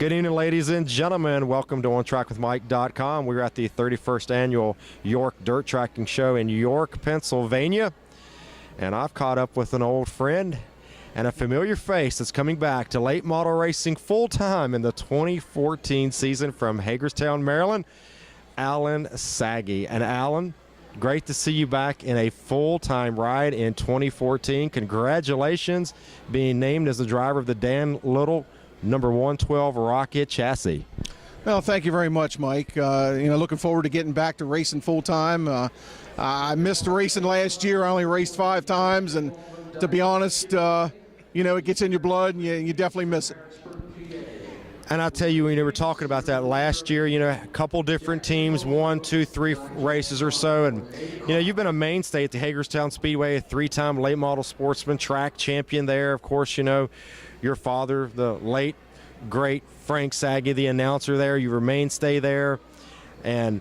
Good evening, ladies and gentlemen. Welcome to OnTrackWithMike.com. We're at the 31st Annual York Dirt Tracking Show in York, Pennsylvania. And I've caught up with an old friend and a familiar face that's coming back to late model racing full-time in the 2014 season from Hagerstown, Maryland, Alan Sagi. And Alan, great to see you back in a full-time ride in 2014. Congratulations being named as the driver of the Dan Little number 112 Rocket chassis. Well, thank you very much, Mike. Looking forward to getting back to racing full-time. I missed racing last year. I only raced 5 times, and to be honest, it gets in your blood, and you definitely miss it. And I'll tell you, we were talking about that last year, a couple different teams, 1, 2, 3 races or so. And, you've been a mainstay at the Hagerstown Speedway, a 3-time late model sportsman track champion there. Of course, your father, the late, great Frank Sagi, the announcer there. You were a mainstay there. And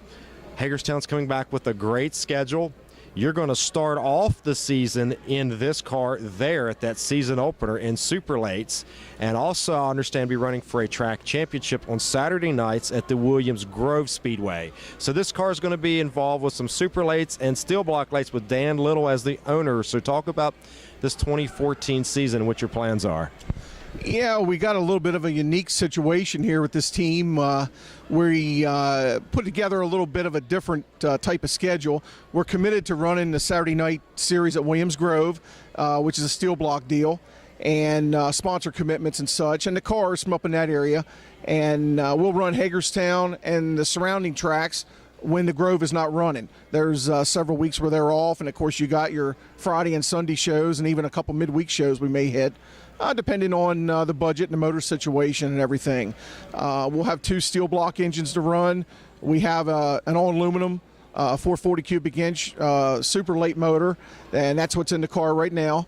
Hagerstown's coming back with a great schedule. You're going to start off the season in this car there at that season opener in Super Lates. And also, I understand, be running for a track championship on Saturday nights at the Williams Grove Speedway. So this car is going to be involved with some Super Lates and Steel Block Lates with Dan Little as the owner. So talk about this 2014 season and what your plans are. Yeah, we got a little bit of a unique situation here with this team. We put together a little bit of a different type of schedule. We're committed to running the Saturday night series at Williams Grove, which is a steel block deal, and sponsor commitments and such, and the cars from up in that area. And we'll run Hagerstown and the surrounding tracks when the Grove is not running. There's several weeks where they're off, and of course you got your Friday and Sunday shows and even a couple midweek shows we may hit, depending on the budget and the motor situation and everything. We'll have 2 steel block engines to run. We have an all-aluminum 440 cubic inch super late motor, and that's what's in the car right now.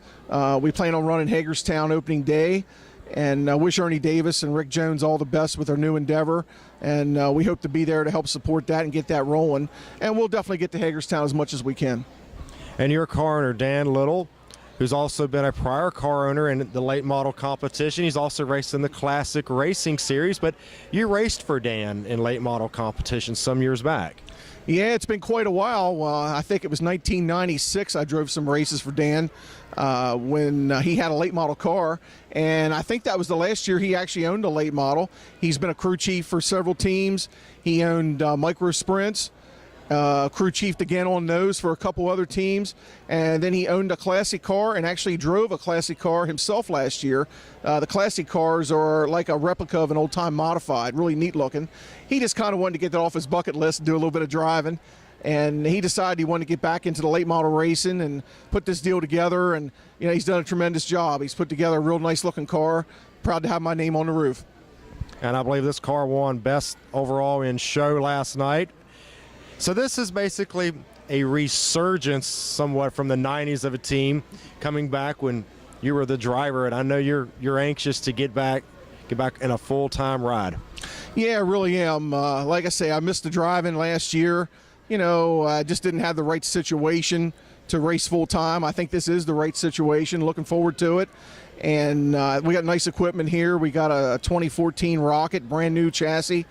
We plan on running Hagerstown opening day, and I wish Ernie Davis and Rick Jones all the best with their new endeavor, and we hope to be there to help support that and get that rolling, and we'll definitely get to Hagerstown as much as we can. And your car owner, Dan Little, who's also been a prior car owner in the late model competition. He's also raced in the Classic Racing Series, but you raced for Dan in late model competition some years back. Yeah, it's been quite a while. I think it was 1996 I drove some races for Dan when he had a late model car, and I think that was the last year he actually owned a late model. He's been a crew chief for several teams. He owned Micro Sprints, crew chief again on those for a couple other teams, and then he owned a classic car and actually drove a classic car himself last year. The classic cars are like a replica of an old-time modified, really neat looking. He just kind of wanted to get that off his bucket list and do a little bit of driving, and he decided he wanted to get back into the late model racing and put this deal together, and he's done a tremendous job. He's put together a real nice looking car. Proud to have my name on the roof. And I believe this car won best overall in show last night. So this is basically a resurgence somewhat from the 90s of a team coming back when you were the driver, and I know you're anxious to get back in a full-time ride. Yeah, I really am. Like I say, I missed the driving last year. I just didn't have the right situation to race full-time. I think this is the right situation. Looking forward to it. And we got nice equipment here. We got a 2014 Rocket, brand new chassis.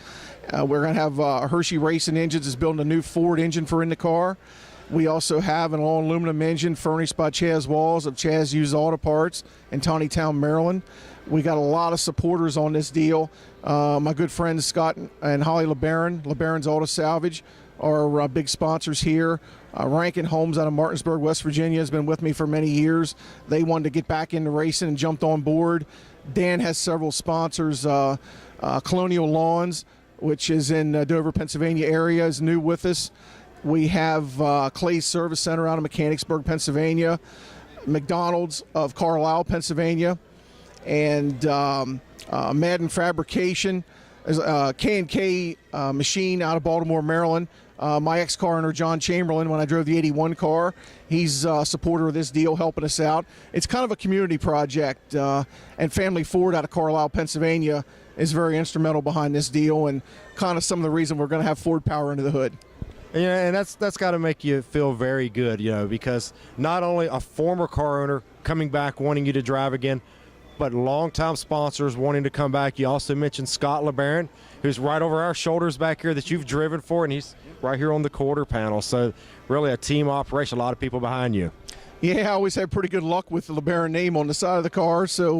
We're going to have Hershey Racing Engines is building a new Ford engine for in the car. We also have an all-aluminum engine furnished by Chaz Walls of Chaz Used Auto Parts in Tawnytown, Maryland. We got a lot of supporters on this deal. My good friends Scott and Holly LeBaron's Auto Salvage are big sponsors here. Rankin Homes out of Martinsburg, West Virginia has been with me for many years. They wanted to get back into racing and jumped on board. Dan has several sponsors. Colonial Lawns, which is in Dover, Pennsylvania area, is new with us. We have Clay's Service Center out of Mechanicsburg, Pennsylvania. McDonald's of Carlisle, Pennsylvania. And Madden Fabrication, K&K Machine out of Baltimore, Maryland. My ex-car owner, John Chamberlain, when I drove the 81 car, he's a supporter of this deal, helping us out. It's kind of a community project, and Family Ford out of Carlisle, Pennsylvania is very instrumental behind this deal and kind of some of the reason we're going to have Ford power under the hood. Yeah, and that's got to make you feel very good, because not only a former car owner coming back wanting you to drive again, but longtime sponsors wanting to come back. You also mentioned Scott LeBaron, who's right over our shoulders back here that you've driven for, and he's right here on the quarter panel. So really a team operation, a lot of people behind you. Yeah, I always had pretty good luck with the LeBaron name on the side of the car, so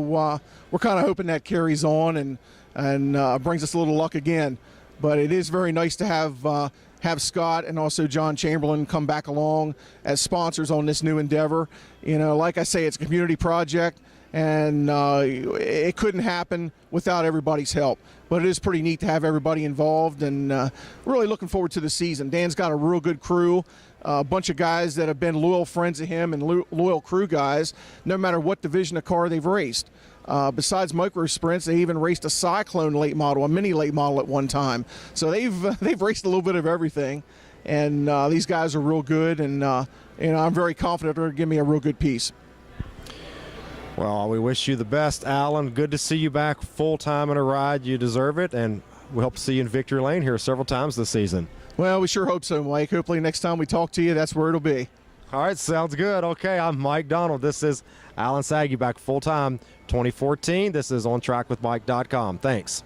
we're kind of hoping that carries on and brings us a little luck again. But it is very nice to have Scott and also John Chamberlain come back along as sponsors on this new endeavor. You know, like I say, it's a community project, and it couldn't happen without everybody's help. But it is pretty neat to have everybody involved, and really looking forward to the season. Dan's got a real good crew, a bunch of guys that have been loyal friends of him and loyal crew guys, no matter what division of car they've raced. Besides micro sprints, they even raced a Cyclone late model, a mini late model at one time. So they've raced a little bit of everything, and these guys are real good, and I'm very confident they're going to give me a real good piece. Well, we wish you the best, Alan. Good to see you back full-time in a ride. You deserve it, and we hope to see you in Victory Lane here several times this season. Well, we sure hope so, Mike. Hopefully next time we talk to you, that's where it'll be. All right, sounds good. Okay, I'm Mike Donald. This is Alan Sagi back full-time 2014. This is OnTrackWithMike.com. Thanks.